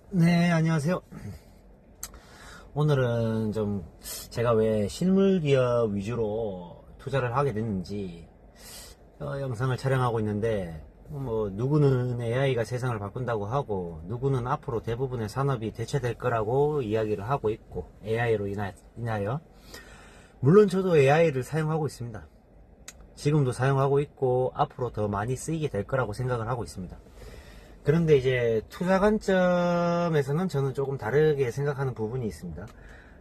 네, 안녕하세요. 오늘은 좀 제가 왜 실물 기업 위주로 투자를 하게 됐는지 영상을 촬영하고 있는데, 뭐 누구는 AI가 세상을 바꾼다고 하고 누구는 앞으로 대부분의 산업이 대체될 거라고 이야기를 하고 있고, AI로 인하여 물론 저도 AI를 사용하고 있습니다. 지금도 사용하고 있고 앞으로 더 많이 쓰이게 될 거라고 생각을 하고 있습니다. 그런데 이제 투자 관점에서는 저는 조금 다르게 생각하는 부분이 있습니다.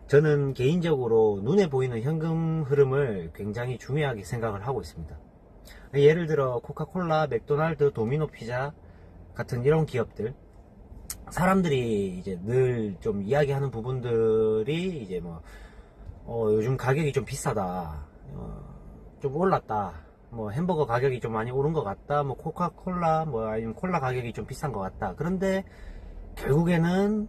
저는 개인적으로 눈에 보이는 현금 흐름을 굉장히 중요하게 생각을 하고 있습니다. 예를 들어 코카콜라, 맥도날드, 도미노 피자 같은 이런 기업들, 사람들이 이제 늘 좀 이야기하는 부분들이 이제 뭐 요즘 가격이 좀 비싸다, 좀 올랐다, 뭐 햄버거 가격이 좀 많이 오른 것 같다, 뭐 코카콜라 뭐 아니면 콜라 가격이 좀 비싼 것 같다. 그런데 결국에는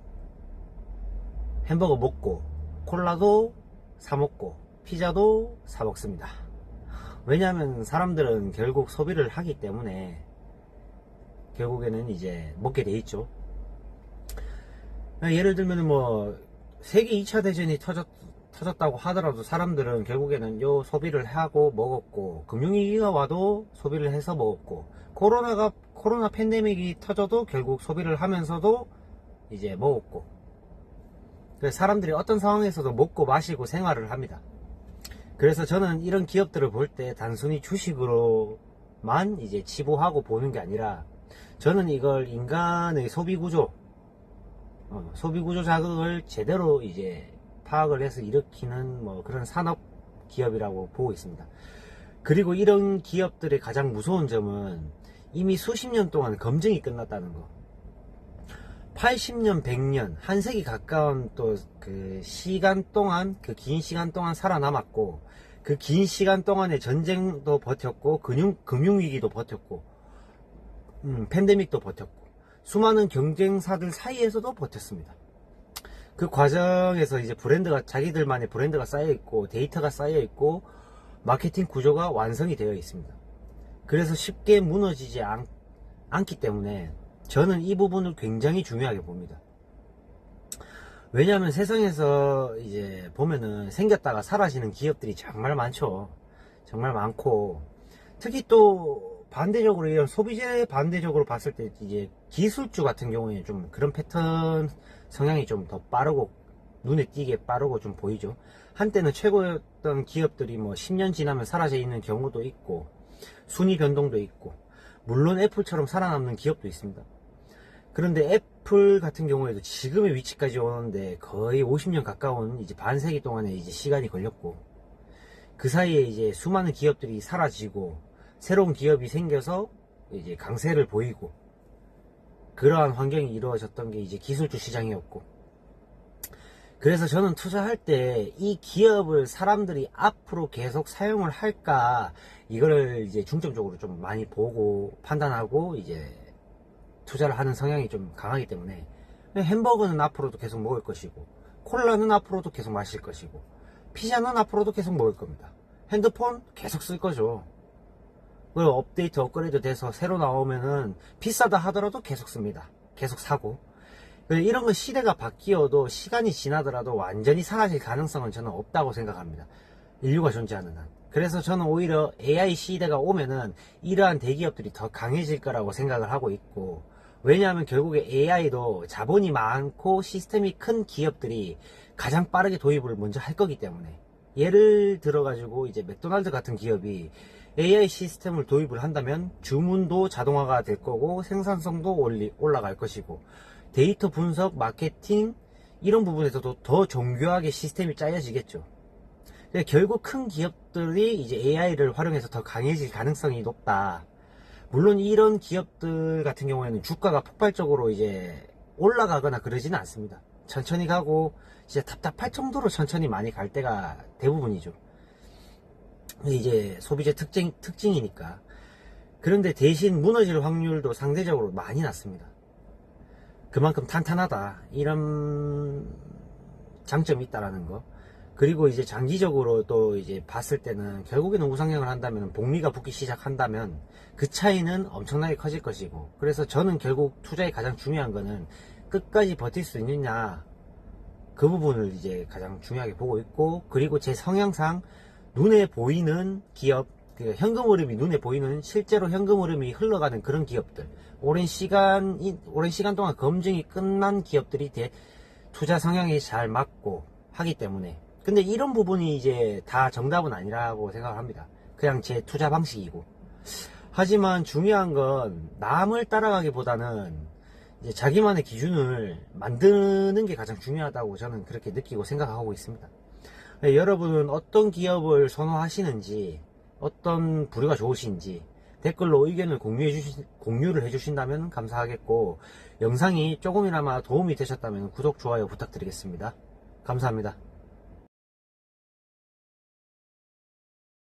햄버거 먹고 콜라도 사 먹고 피자도 사 먹습니다. 왜냐하면 사람들은 결국 소비를 하기 때문에 결국에는 이제 먹게 돼 있죠. 예를 들면 뭐 세계 2차 대전이 터졌다고 하더라도 사람들은 결국에는 요 소비를 하고 먹었고, 금융위기가 와도 소비를 해서 먹었고, 코로나 팬데믹이 터져도 결국 소비를 하면서도 이제 먹었고, 그래서 사람들이 어떤 상황에서도 먹고 마시고 생활을 합니다. 그래서 저는 이런 기업들을 볼 때 단순히 주식으로만 이제 치부하고 보는 게 아니라, 저는 이걸 인간의 소비구조 자극을 제대로 이제 파악을 해서 일으키는 뭐 그런 산업 기업이라고 보고 있습니다. 그리고 이런 기업들의 가장 무서운 점은 이미 수십 년 동안 검증이 끝났다는 거. 80년, 100년, 한 세기 가까운 또 그 시간 동안, 그 긴 시간 동안 살아남았고, 그 긴 시간 동안에 전쟁도 버텼고, 금융위기도 버텼고, 팬데믹도 버텼고, 수많은 경쟁사들 사이에서도 버텼습니다. 그 과정에서 이제 자기들만의 브랜드가 쌓여있고, 데이터가 쌓여있고, 마케팅 구조가 완성이 되어 있습니다. 그래서 쉽게 무너지지 않기 때문에 저는 이 부분을 굉장히 중요하게 봅니다. 왜냐하면 세상에서 이제 보면은 생겼다가 사라지는 기업들이 정말 많죠. 정말 많고, 특히 또 반대적으로 이런 소비재 반대적으로 봤을 때 이제 기술주 같은 경우에 좀 그런 패턴 성향이 좀 더 빠르고 눈에 띄게 빠르고 좀 보이죠. 한때는 최고였던 기업들이 뭐 10년 지나면 사라져 있는 경우도 있고, 순위 변동도 있고, 물론 애플처럼 살아남는 기업도 있습니다. 그런데 애플 같은 경우에도 지금의 위치까지 오는데 거의 50년 가까운 이제 반세기 동안의 이제 시간이 걸렸고, 그 사이에 이제 수많은 기업들이 사라지고 새로운 기업이 생겨서 이제 강세를 보이고, 그러한 환경이 이루어졌던 게 이제 기술주 시장이었고, 그래서 저는 투자할 때 이 기업을 사람들이 앞으로 계속 사용을 할까, 이거를 이제 중점적으로 좀 많이 보고 판단하고 이제 투자를 하는 성향이 좀 강하기 때문에, 햄버거는 앞으로도 계속 먹을 것이고, 콜라는 앞으로도 계속 마실 것이고, 피자는 앞으로도 계속 먹을 겁니다. 핸드폰 계속 쓸 거죠. 그리고 업데이트 업그레이드 돼서 새로 나오면은 비싸다 하더라도 계속 씁니다. 계속 사고. 이런 거 시대가 바뀌어도, 시간이 지나더라도 완전히 사라질 가능성은 저는 없다고 생각합니다. 인류가 존재하는 한. 그래서 저는 오히려 AI 시대가 오면은 이러한 대기업들이 더 강해질 거라고 생각을 하고 있고, 왜냐하면 결국에 AI도 자본이 많고 시스템이 큰 기업들이 가장 빠르게 도입을 먼저 할 거기 때문에, 예를 들어 가지고 이제 맥도날드 같은 기업이 AI 시스템을 도입을 한다면 주문도 자동화가 될 거고, 생산성도 올라갈 것이고, 데이터 분석, 마케팅 이런 부분에서도 더 정교하게 시스템이 짜여지겠죠. 결국 큰 기업들이 이제 AI를 활용해서 더 강해질 가능성이 높다. 물론 이런 기업들 같은 경우에는 주가가 폭발적으로 이제 올라가거나 그러지는 않습니다. 천천히 가고, 진짜 답답할 정도로 천천히 많이 갈 때가 대부분이죠. 이제 소비재 특징이니까. 그런데 대신 무너질 확률도 상대적으로 많이 낮습니다. 그만큼 탄탄하다, 이런 장점이 있다라는 거. 그리고 이제 장기적으로 또 이제 봤을 때는 결국에는 우상향을 한다면, 복리가 붙기 시작한다면 그 차이는 엄청나게 커질 것이고, 그래서 저는 결국 투자의 가장 중요한 거는 끝까지 버틸 수 있느냐, 그 부분을 이제 가장 중요하게 보고 있고, 그리고 제 성향상 눈에 보이는 기업, 그 현금 흐름이 눈에 보이는, 실제로 현금 흐름이 흘러가는 그런 기업들, 오랜 시간 동안 검증이 끝난 기업들이 투자 성향이 잘 맞고 하기 때문에. 근데 이런 부분이 이제 다 정답은 아니라고 생각을 합니다. 그냥 제 투자 방식이고. 하지만 중요한 건 남을 따라가기보다는 이제 자기만의 기준을 만드는 게 가장 중요하다고 저는 그렇게 느끼고 생각하고 있습니다. 네, 여러분은 어떤 기업을 선호하시는지, 어떤 부류가 좋으신지 댓글로 의견을 공유를 해주신다면 감사하겠고, 영상이 조금이나마 도움이 되셨다면 구독, 좋아요 부탁드리겠습니다. 감사합니다.